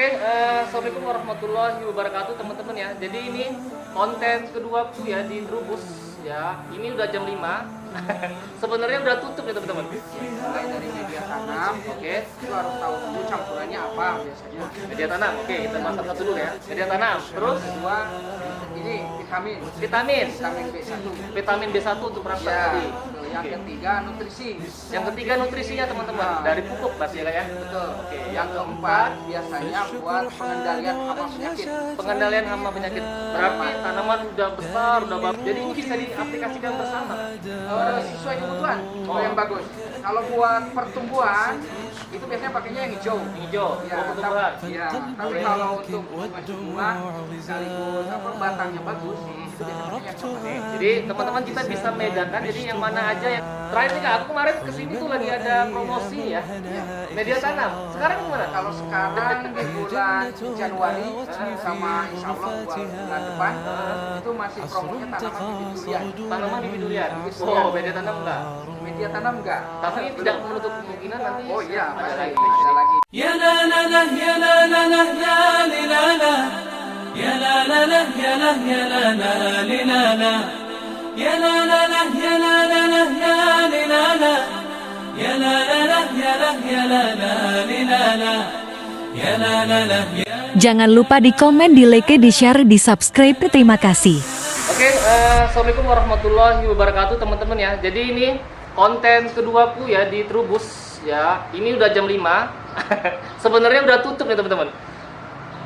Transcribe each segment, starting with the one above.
Assalamualaikum warahmatullahi wabarakatuh teman-teman ya. Jadi ini konten keduaku ya di Trubus ya. Ini udah jam 5. Sebenarnya udah tutup ya teman-teman. Mulai dari media tanam, itu harus tahu dulu campurannya apa biasanya. Media tanam, kita bahas satu dulu ya. Media tanam, terus Kedua, ini vitamin B1. vitamin B1 untuk perasa Ya, tadi. yang Oke. ketiga nutrisi. Yang ketiga nutrisinya teman-teman, dari pupuk pasti ya ya. Betul. Oke. Yang keempat biasanya buat pengendalian hama penyakit. Pengendalian hama penyakit. Berarti tanaman udah besar, udah bagus. Jadi ini bisa diaplikasikan bersama. Sesuai kebutuhan. Oh. Yang bagus. Kalau buat pertumbuhan itu biasanya pakainya yang hijau. Hijau, Ya, pertumbuhan. tapi kalau untuk bunga sekaligus batangnya bagus, itu biasanya yang Nih, jadi teman-teman kita bisa bedakan jadi yang mana aja yang terakhir nih Kak, aku kemarin kesini tuh lagi ada promosi ya media tanam. Sekarang gimana? kalau sekarang di bulan Januari sama insya Allah bulan depan itu masih promonya tanaman bibit durian. Tanaman bibit durian. Bibit Oh, durian. media tanam enggak? Media tanam enggak? Tapi tidak menutup kemungkinan nanti Oh iya, ada masih lagi. ada lagi. يا لا لا لا يا لا لا لا يا لي لا لا يا لا لا لا يا لا يا لا لا لي لا لا يا لا لا لا يا لا لا لا يا لي لا لا يا لا لا لا يا لا يا لا لا لي لا لا يا لا لا لا Jangan lupa di komen, di like, di share, di subscribe. Terima kasih. Assalamualaikum warahmatullahi wabarakatuh teman-teman ya. Jadi ini konten keduaku ya di Trubus ya. Ini udah jam 5. Sebenarnya udah tutup nih teman-teman.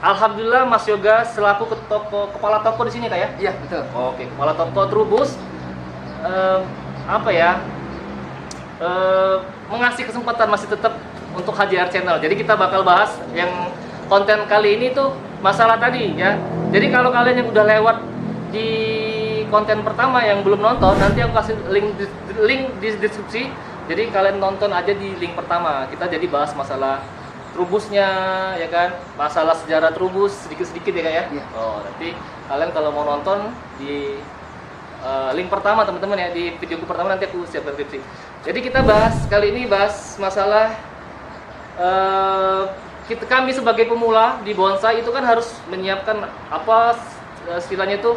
Alhamdulillah Mas Yoga selaku kepala toko di sini Kak ya. Iya, betul. Oke, kepala toko Trubus mengasih kesempatan masih tetap untuk HJR Channel. Jadi kita bakal bahas yang konten kali ini tuh masalah tadi ya. Jadi kalau kalian yang udah lewat di konten pertama yang belum nonton, nanti aku kasih link di deskripsi. Jadi kalian nonton aja di link pertama. Kita jadi bahas masalah Trubusnya ya kan, masalah sejarah Trubus sedikit-sedikit ya Kak ya. Iya. Oh, nanti kalian kalau mau nonton di link pertama teman-teman ya, di videoku pertama nanti aku siapkan deskripsi. Jadi kita kali ini bahas masalah kami sebagai pemula di bonsai itu kan harus menyiapkan apa istilahnya itu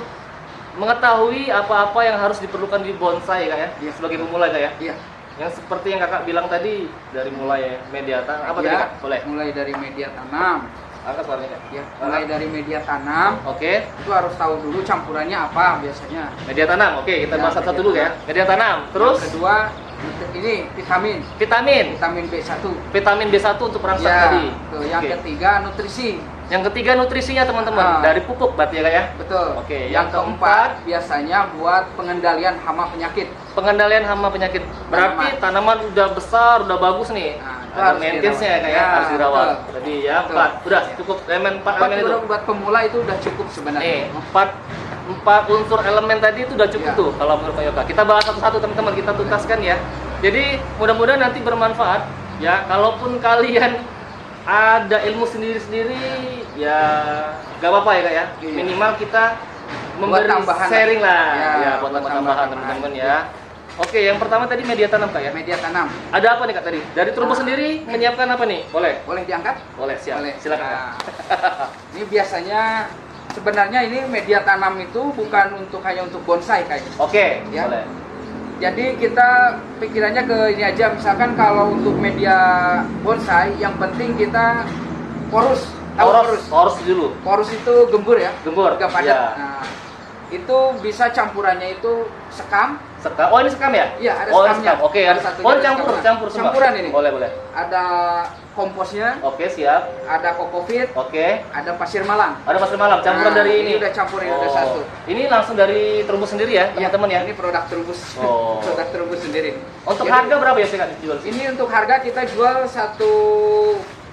mengetahui apa-apa yang harus diperlukan di bonsai Kak ya, Iya. sebagai pemula Kak ya. Iya. Yang seperti yang Kakak bilang tadi dari mulai media tanam apa tadi Ya, Kak? Boleh. mulai dari media tanam. Angkat suaranya Kak. Ya, mulai dari media tanam Oke. itu harus tahu dulu campurannya apa biasanya. Media tanam. Oke, kita Ya, bahas satu media dulu ya. tanam. Media tanam. Terus Yang kedua ini vitamin vitamin B1 untuk perangsang ya, tadi. tuh. Yang Oke. ketiga nutrisi. Yang ketiga nutrisinya teman-teman, dari pupuk berarti ya Kak ya. Betul. Oke, Yang keempat biasanya buat pengendalian hama penyakit. Pengendalian hama penyakit. Berarti tanaman udah besar, udah bagus nih. Nah, itu Ada harus maintenance-nya ya dirawat. Kak ya, Ya, harus dirawat. betul. Jadi ya Betul. 4. Udah cukup elemen 4 elemen itu. Buat pemula itu udah cukup sebenarnya. Nih, 4 unsur elemen tadi itu udah cukup Ya. tuh kalau menurut Pak Yoga. Kita bahas satu-satu teman-teman, kita tuntaskan ya. Jadi mudah-mudahan nanti bermanfaat ya. Kalaupun kalian ada ilmu sendiri-sendiri ya gak apa-apa ya Kak ya. Iya. Minimal kita memberi tambahan sharing lah. Ya, Ya, buat buat tambahan teman-teman ya. Oke, yang pertama tadi media tanam Kak ya. Media tanam. Ada apa nih Kak tadi? Dari Trubus sendiri menyiapkan apa nih? Boleh? Boleh diangkat? Boleh, siap. Boleh. Silakan Kak. Nah, ini biasanya sebenarnya ini media tanam itu bukan hanya untuk bonsai kayaknya. Oke, Ya. boleh. Jadi kita pikirannya ke ini aja, misalkan kalau untuk media bonsai yang penting kita porus. Tahu porus? Porus dulu. Porus itu gembur ya. Gembur, Gak padat. iya. Nah, itu bisa campurannya itu sekam, Oh ini sekam ya? Iya, ada oh, sekamnya. sekam. Oke, Ada ada. satunya Oh ada campur campuran. semua. Campuran ini. Boleh. ada komposnya, Oke, siap. ada kokopit, Oke. ada pasir malang. Ada pasir malam, campuran Nah, dari ini ini. udah campurin, udah satu. Ini langsung dari Trubus sendiri ya, Iya, teman-teman ya. Ini produk Trubus. Oh. Produk Trubus sendiri. Untuk Jadi, harga berapa ya sih Kak dijual? ini untuk harga kita jual satu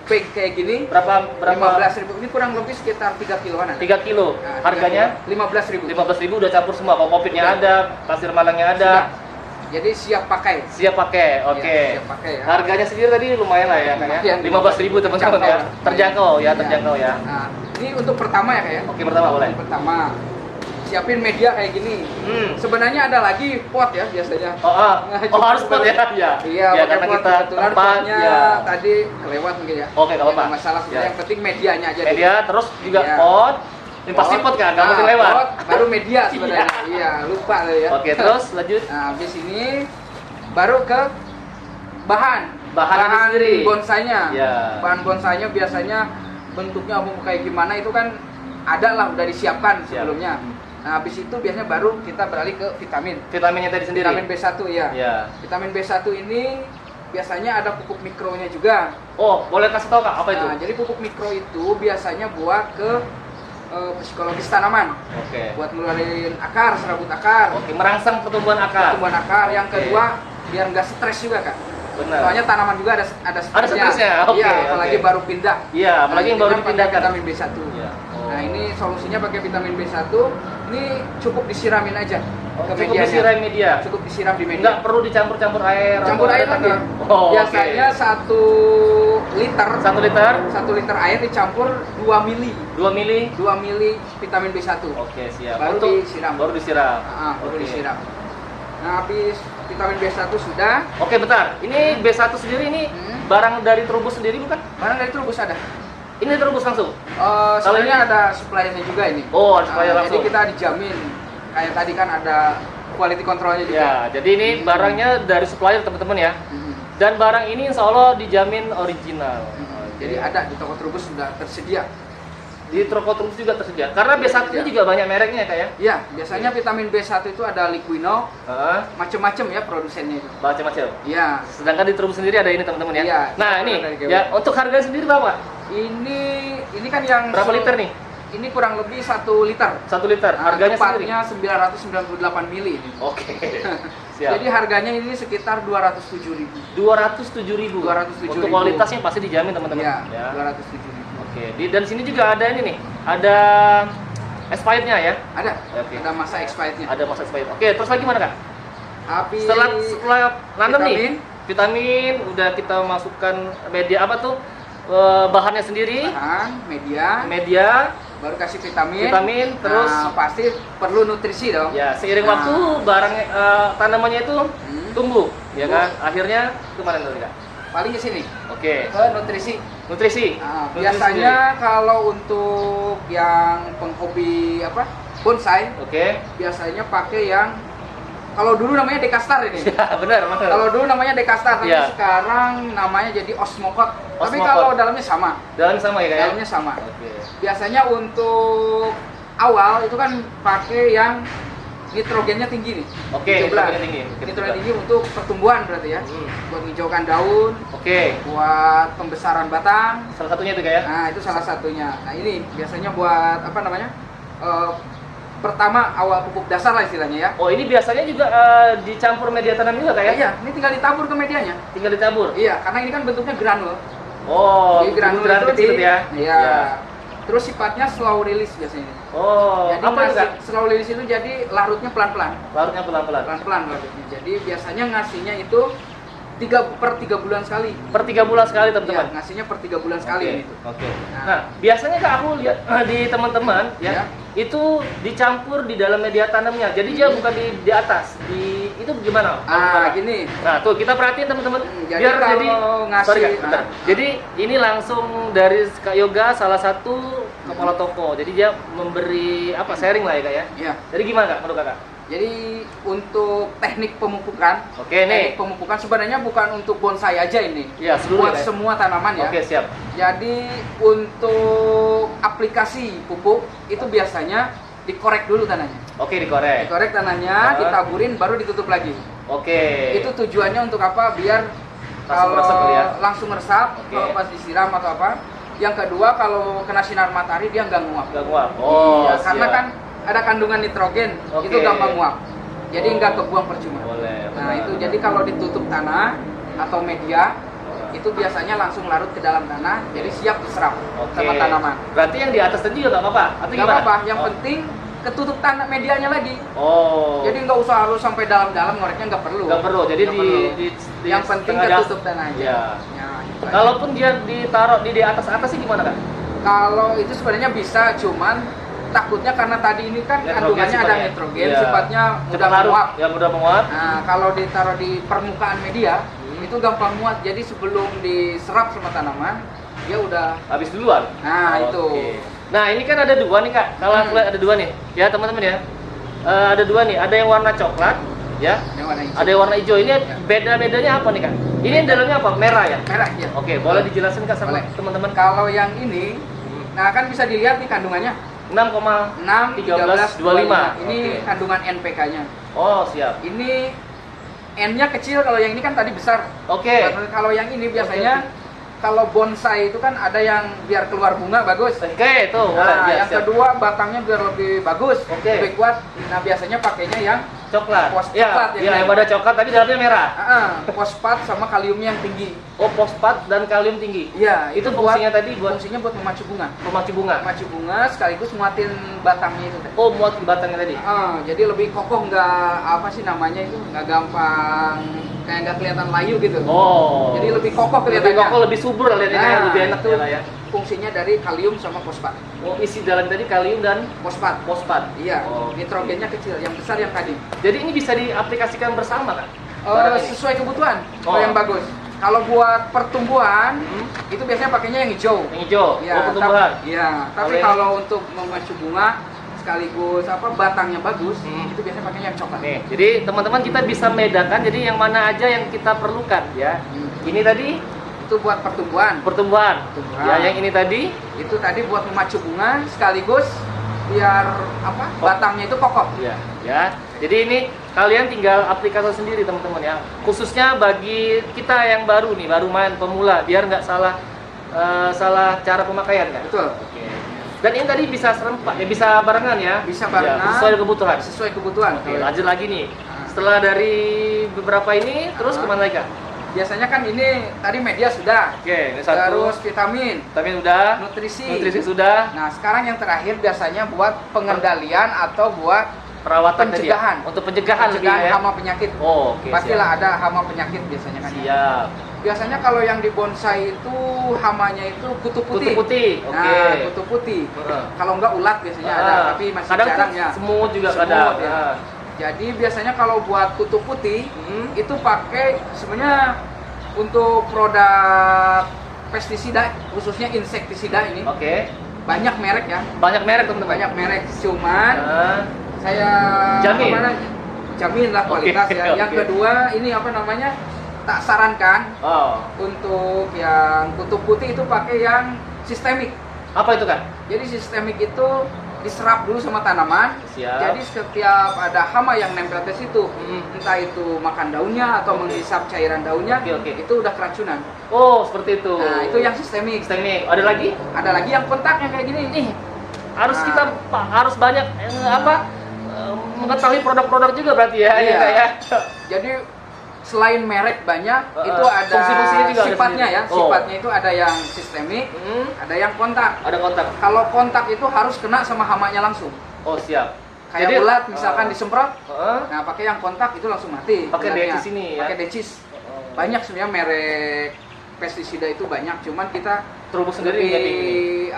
bag kayak gini Berapa 15.000. Ini kurang lebih sekitar 3 kiloan. 3 kilo. Nah, Harganya 15.000. 15.000 udah campur semua. Kokopitnya Udah. ada, pasir malangnya ada. Sudah. Jadi siap pakai. Siap pakai. Oke. Ya, siap pakai ya. Harganya sendiri tadi lumayan lah ya Kak ya. Lumayan. 15.000 teman-teman ya. Terjangkau ya, terjangkau ya. Nah, ini untuk pertama ya Kak ya. Oke, pertama boleh. Yang pertama. siapin media kayak gini. Sebenarnya ada lagi pot ya biasanya. Harus pot ya? Iya, ya, pakai karena pot. kita Kebetulan tempat, potnya ya. tadi kelewat mungkin ya. Oke, nggak apa-apa. Nggak masalah sebenarnya, Ya. yang penting medianya aja. Media, terus juga Iya. pot. Ini pasti pot kan, nggak mungkin lewat. Pot, baru media sebenarnya. Iya, lupa loh ya. Oke, terus lanjut. Nah, habis ini baru ke bahan Bahannya sendiri. bonsainya. Iya. Bahan bonsainya biasanya bentuknya mau kayak gimana itu kan ada lah, udah disiapkan Siap. sebelumnya. Nah, habis itu biasanya baru kita beralih ke vitamin. Vitaminnya tadi sendiri. Vitamin B1 ya. Ya. Vitamin B1 ini biasanya ada pupuk mikronya juga. Oh, boleh kasih tahu Kak, apa itu? Nah, jadi pupuk mikro itu biasanya buat ke psikologis tanaman. Oke. Buat ngeluarin akar, serabut akar, Oke, merangsang pertumbuhan akar. pertumbuhan akar. Yang Oke. kedua, biar nggak stres juga, Kak. Benar. Soalnya tanaman juga ada stresnya, oke, Iya, apalagi oke. baru pindah. Iya, apalagi yang ini baru kan pakai dipindahkan. Vitamin B1. Iya. Oh. Nah, ini solusinya pakai vitamin B1. Ini cukup disiramin aja ke Cukup medianya. disiram media. Cukup disiram di media. Enggak perlu dicampur-campur air. Campur atau air ada lagi. tanggal. Oh, Biasanya oke. 1 liter 1 liter, air dicampur 2 mili 2 mili. 2 mili vitamin B1. Oke, siap. Baru Untuk disiram. Baru disiram. Baru Oke. disiram. Nah, habis vitamin B1 sudah, Oke, bentar. Ini B1 sendiri ini barang dari Trubus sendiri bukan? barang dari Trubus ada. Ini Trubus langsung. Sebenarnya ini- ada suppliernya juga ini. Oh, ada supplier Jadi langsung. kita dijamin. Kayak tadi kan ada quality controlnya juga. Ya, jadi ini barangnya dari supplier teman-teman ya. Mhm. Dan barang ini insya Allah dijamin original. Jadi ada di toko Trubus sudah tersedia. Di toko Trubus juga tersedia. Karena B1 ini Ya. juga banyak mereknya ya, Kak ya. Iya, biasanya vitamin B1 itu ada Liquino, Heeh, macem-macem ya produsennya itu. macam-macam. Iya. Sedangkan di Trubus sendiri ada ini teman-teman ya. Iya, Nah, ini dari GW. ya untuk harga sendiri berapa? Ini kan yang Berapa liter nih? Ini kurang lebih 1 liter. 1 liter. Harganya sendiri. tepatnya 998 mili ini. Oke. Siap. Jadi harganya ini sekitar 207.000. 207.000. 207.000. Untuk kualitasnya pasti dijamin teman-teman. Iya, Ya. 207.000. Oke. Dan sini juga ada ini nih. Ada expirednya ya. Ada. Oke. Ada masa expirednya. Ada masa expired. Oke, terus lagi gimana Kak? Habis Setelah nanam nih, vitamin udah kita masukkan media apa tuh? Bahannya sendiri, bahan, media, media, baru kasih vitamin. vitamin, terus Nah, pasti perlu nutrisi dong. ya seiring Nah. waktu barang tanamannya itu tumbuh, ya Tumbuh. kan? Akhirnya kemana nanti Kak? Paling ke sini, Oke, ke nutrisi. nutrisi. Nah, Nutrisi biasanya kalau untuk yang penghobi bonsai, Oke. biasanya pakai yang kalau dulu namanya Dekastar ini. Ya, benar. Kalau dulu namanya Dekastar, tapi Iya. sekarang namanya jadi Osmocot. Tapi Osmocot. kalau dalamnya sama, Dalam sama ya Kak ya? dalamnya sama. Oke. Biasanya untuk awal itu kan pakai yang nitrogennya tinggi nih. Oke, 17. nitrogennya tinggi. Nitrogen tinggi untuk pertumbuhan berarti ya. Buat hijaukan daun, Oke. buat pembesaran batang. Salah satunya itu Kak ya? Nah, itu salah satunya. Nah, ini biasanya buat pertama awal pupuk dasar lah istilahnya ya. Oh, ini biasanya juga dicampur media tanam juga Kak ya? Iya, ini tinggal ditabur ke medianya. Tinggal ditabur. Iya, karena ini kan bentuknya granul. Oh, Jadi granul ukuran itu kecil ya? Iya. Terus sifatnya slow release biasanya. Oh, Jadi apa itu Kak? slow release itu jadi larutnya pelan-pelan. Larutnya pelan-pelan. Pelan-pelan larutnya. Jadi biasanya ngasihnya itu 3 bulan sekali. Per 3 bulan sekali Iya, teman-teman. ngasihnya per 3 bulan sekali Oke, itu. Oke. Nah. Nah, biasanya Kak aku lihat di teman-teman ya, Ya. itu dicampur di dalam media tanamnya. Jadi dia bukan di atas. Itu gimana? Ah, gini. Nah, tuh kita perhatiin teman-teman. Jadi kalau ngasih- sorry, Kak, bentar. ah. Jadi ini langsung dari Kak Yoga, salah satu kepala toko. Jadi dia memberi sharing lah ya Kak ya. Iya. Jadi gimana Kak menurut Kakak? Jadi untuk teknik pemupukan, Oke, nih. teknik pemupukan sebenarnya bukan untuk bonsai aja ini. Iya, seluruh Buat ya. semua tanaman ya. Oke, siap. Jadi untuk aplikasi pupuk itu biasanya dikorek dulu tanahnya. Oke, dikorek. Dikorek tanahnya, Ah. ditaburin, baru ditutup lagi. Oke. Itu tujuannya untuk apa? Biar Langsung kalau meresap kali ya? langsung meresap, Oke. kalau pas disiram atau apa. Yang kedua, kalau kena sinar matahari dia nggak nguap. Nggak nguap. Oh, Iya, karena siap. kan ada kandungan nitrogen, Oke. itu gampang nguap. Jadi Oh. nggak kebuang percuma. Boleh. Nah benar. itu jadi kalau ditutup tanah atau media itu biasanya langsung larut ke dalam tanah, jadi siap diserap Oke. sama tanaman. Berarti yang di atas tadi juga nggak apa-apa? Atau Nggak gimana? apa-apa, yang Oh. penting ketutup tanah medianya lagi. Oh. Jadi nggak usah harus sampai dalam-dalam, ngoreknya nggak perlu. nggak perlu. Jadi Nggak di, perlu. di Yang penting setengah das- ketutup tanah aja. Iya. Ya, itu aja. Kalaupun dia ditaruh di atas sih gimana Kak? Kalau itu sebenarnya bisa, cuman takutnya karena tadi ini kan Nitrogen kandungannya ada sifatnya. nitrogen, Iya. sifatnya mudah Cepat larut, menguap. ya mudah menguap. Nah, kalau ditaruh di permukaan media, itu gampang muat. Jadi sebelum diserap sama tanaman, dia udah Habis duluan. Nah, itu. Nah, ini kan ada dua nih, Kak. Kalau aku lihat ada dua nih. Ya, teman-teman ya. Ada dua nih. Ada yang warna coklat, ya. yang warna hijau. Ada yang warna hijau. Ini beda-bedanya apa nih, Kak? Ini yang dalamnya apa? Merah ya? Merah ya. Oke, boleh dijelasin Kak sama Boleh. teman-teman? Kalau yang ini, nah kan bisa dilihat nih kandungannya 6,1325. 6, 13, 25. Ini Oke. kandungan NPK-nya. Oh, siap. Ini N-nya kecil, kalau yang ini kan tadi besar. Oke. Kalau yang ini biasanya kalau bonsai itu kan ada yang biar keluar bunga bagus. Oke, tuh. boleh. Nah, Ya, yang siap. kedua batangnya biar lebih bagus, Oke. lebih kuat. Nah, biasanya pakainya yang Coklat. Pos Ya, coklat ya, yang yang ada coklat tapi dalamnya merah. fosfat sama kaliumnya yang tinggi. Oh, fosfat dan kalium tinggi. Iya, Itu fungsinya tadi buat fungsinya buat memacu bunga. pemacu bunga. Memacu bunga sekaligus muatin batangnya itu. Oh, muat di batangnya tadi. Jadi lebih kokoh, nggak apa sih namanya itu, nggak gampang kayak nggak kelihatan layu gitu. Oh. Jadi lebih kokoh lebih kelihatannya. kokoh, lebih subur lihatnya, lebih enak itu ya lah ya. fungsinya dari kalium sama fosfat. Oh, isi dalam tadi kalium dan Fosfat. fosfat. Iya, Oh. nitrogennya kecil, yang besar yang tadi. Jadi ini bisa diaplikasikan bersama kan? Barang ini? Sesuai kebutuhan, Oh. kalau yang bagus. Kalau buat pertumbuhan, itu biasanya pakainya yang hijau. Yang hijau. Iya, Oh, pertumbuhan. Tapi Kalau kalau untuk memacu bunga sekaligus batangnya bagus, itu biasanya pakainya yang coklat. Nih, jadi teman-teman kita bisa membedakan jadi yang mana aja yang kita perlukan ya. Ini tadi Itu buat pertumbuhan. pertumbuhan. Pertumbuhan. Ya, yang ini tadi Itu tadi buat memacu bunga sekaligus biar batangnya itu kokoh. ya, ya. Jadi ini kalian tinggal aplikasi sendiri teman-teman ya. Khususnya bagi kita yang baru nih, baru main pemula, biar nggak salah cara pemakaian kan. Betul. Oke. Dan ini tadi bisa serempak ya, bisa barengan ya. Bisa Ya, barengan. sesuai kebutuhan. Sesuai kebutuhan. Oke, lanjut lagi nih. Setelah dari beberapa ini, terus kemana lagi Kak? Biasanya kan ini tadi media sudah. Oke, ini satu. Terus vitamin, Vitamin udah. nutrisi. Nutrisi sudah. Nah, sekarang yang terakhir biasanya buat pengendalian atau buat Perawatan tadi ya? pencegahan. Untuk pencegahan lebih pencegahan ya. hama penyakit. Oh, oke. Pastilah ada hama penyakit biasanya kan. Siap. Biasanya kalau yang di bonsai itu hamanya itu kutu putih. Kutu putih. Oke. Nah, kutu putih. Heeh. Kalau enggak ulat biasanya ada, tapi masih kadang jarang tuh ya. semut juga Semut, kadang. ya. Nah. Jadi biasanya kalau buat kutu putih itu pakai sebenarnya untuk produk pestisida khususnya insektisida ini Oke. banyak merek ya. Banyak merek teman-teman. Banyak merek, cuman Nah, saya Jamin. jamin lah kualitas Oke, ya. Yang oke. kedua ini tak sarankan oh. untuk yang kutu putih itu pakai yang sistemik. Apa itu kan? Jadi sistemik itu diserap dulu sama tanaman. Siap. Jadi setiap ada hama yang nempel ke situ, Hmm. entah itu makan daunnya atau menghisap cairan daunnya, Oke. itu udah keracunan. Oh, seperti itu. Nah, itu yang sistemik. Sistemik. Ada lagi? Ada lagi yang kontaknya kayak gini. Nih, harus Nah. kita harus banyak mengetahui produk-produk juga berarti ya. Iya. Ya, ya. Jadi selain merek banyak, itu ada fungsi-fungsinya juga ada sifatnya sendiri. ya. Oh. Sifatnya itu ada yang sistemik, ada yang kontak. Ada kontak. Kalau kontak itu harus kena sama hamanya langsung. Oh, siap. Kayak ulat misalkan disemprot, Heeh. nah pakai yang kontak itu langsung mati. Pakai ulatnya. decis ini ya? Pakai decis. Banyak sebenarnya merek pestisida itu banyak, cuman kita Terubus sendiri ya, lebih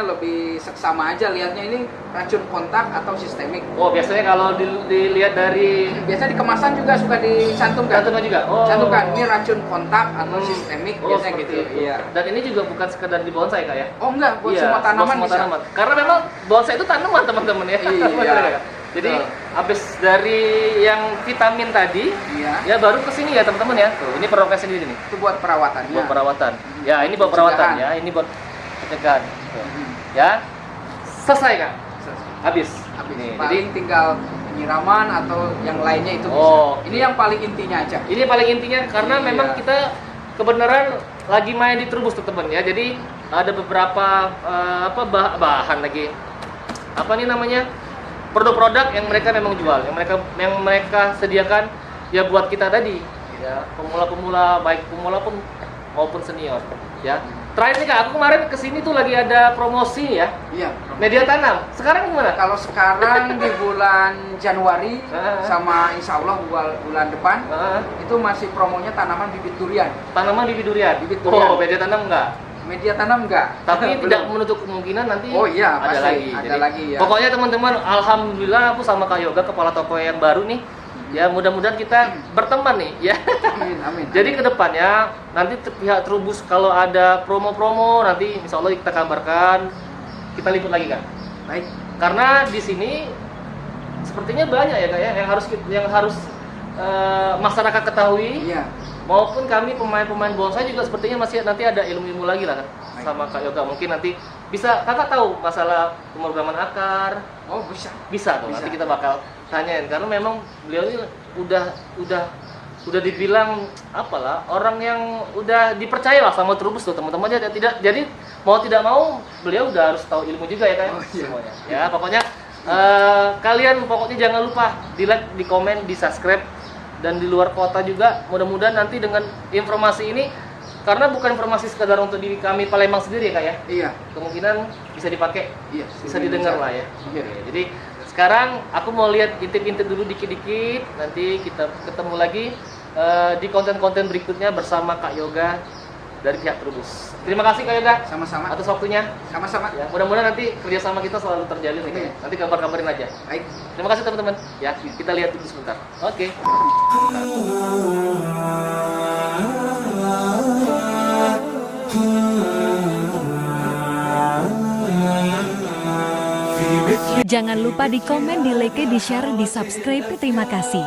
lebih seksama aja lihatnya ini racun kontak atau sistemik. Oh, biasanya kalau dilihat dari Biasanya di kemasan juga suka dicantumkan. cantumnya juga. Oh. Cantumkan ini racun kontak atau sistemik Oh, biasanya seperti gitu. itu. Iya. Dan ini juga bukan sekedar di bonsai Kak ya? Oh enggak, buat Iya, semua tanaman semua bisa. tanaman. Karena memang bonsai itu tanaman teman-teman ya. Iya. Benar ya, Kak? Jadi habis dari yang vitamin tadi, Iya. ya baru ke sini ya teman-teman ya. Tuh, ini produknya sendiri nih. Itu buat perawatannya. Buat perawatan. Ya, ini buat perawatan ya. Ini buat pencegahan. Tuh. Ya. Selesai Kak. Habis. Habis. Nih, jadi Paling tinggal penyiraman atau yang lainnya itu bisa. Oh, Ini yang paling intinya aja. ini paling intinya karena Iya. memang kita kebenaran lagi main di Trubus teman-teman ya. Jadi ada beberapa bahan lagi. Apa nih namanya? Produk-produk yang mereka memang jual, yang mereka sediakan ya buat kita tadi ya, pemula-pemula, baik pemula pun maupun senior ya. Terakhir nih Kak, aku kemarin kesini tuh lagi ada promosi ya, Iya. media tanam. Sekarang gimana? Kalau sekarang di bulan Januari Ah. sama insya Allah bulan depan Heeh. itu masih promonya tanaman bibit durian. Tanaman bibit durian. Bibit durian. Oh, media tanam enggak? media tanam enggak. Tapi Belum. tidak menutup kemungkinan nanti Oh iya, ada pasti. lagi. Ada Jadi, lagi ya. Pokoknya teman-teman, alhamdulillah aku sama Kak Yoga, kepala toko yang baru nih. Ya mudah-mudahan kita berteman nih ya. Amin, amin. Jadi kedepannya nanti pihak Trubus kalau ada promo-promo nanti insya Allah kita kabarkan, kita liput lagi kan. Baik. Karena di sini sepertinya banyak ya Kak ya yang harus masyarakat ketahui. Iya. Maupun kami pemain-pemain bonsai juga sepertinya masih nanti ada ilmu-ilmu lagi lah kan sama Kak Yoga. Mungkin nanti bisa Kakak tahu masalah pemrograman akar. Oh, bisa. Bisa tuh, Bisa. nanti kita bakal tanyain karena memang beliau ini udah dibilang apalah orang yang udah dipercaya lah sama Trubus tuh teman-teman. Jadi mau tidak mau beliau udah harus tahu ilmu juga ya Kak Oh, iya. semuanya. Ya pokoknya kalian pokoknya jangan lupa di like, di komen, di subscribe, dan di luar kota juga mudah-mudahan nanti dengan informasi ini, karena bukan informasi sekedar untuk di kami Palembang sendiri ya Kak ya, Iya. kemungkinan bisa dipakai, Iya. bisa didengar lah ya. Iya. Oke, jadi sekarang aku mau lihat intip-intip dulu dikit-dikit, nanti kita ketemu lagi di konten-konten berikutnya bersama Kak Yoga dari pihak Trubus. Terima kasih Kak Yoga Sama-sama. atas waktunya. Sama-sama. Ya, mudah-mudahan nanti kerjasama kita selalu terjalin nih Kak ya. Nanti kabar-kabarin aja. Baik. Terima kasih teman-teman. Ya, kita lihat dulu sebentar. Oke. Jangan lupa di komen, di like, di share, di subscribe. Terima kasih.